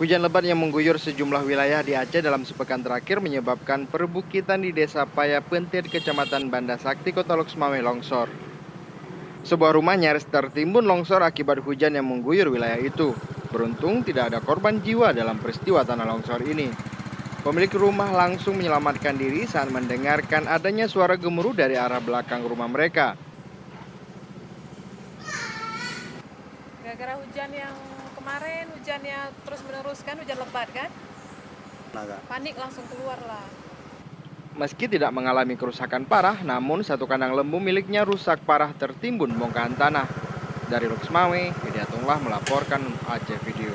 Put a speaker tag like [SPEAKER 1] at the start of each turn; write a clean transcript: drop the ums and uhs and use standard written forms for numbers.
[SPEAKER 1] Hujan lebat yang mengguyur sejumlah wilayah di Aceh dalam sepekan terakhir menyebabkan perbukitan di Desa Paya Pentir, Kecamatan Banda Sakti, Kota Lok Sumawe longsor. Sebuah rumah nyaris tertimbun longsor akibat hujan yang mengguyur wilayah itu. Beruntung tidak ada korban jiwa dalam peristiwa tanah longsor ini. Pemilik rumah langsung menyelamatkan diri saat mendengarkan adanya suara gemuruh dari arah belakang rumah mereka.
[SPEAKER 2] Gara-gara hujan yang kemarin, hujannya terus menerus kan, hujan lebat kan, panik langsung keluar lah.
[SPEAKER 1] Meski tidak mengalami kerusakan parah, namun satu kandang lembu miliknya rusak parah tertimbun bongkahan tanah. Dari Lok Sumawe, Hidayatullah melaporkan Aceh Video.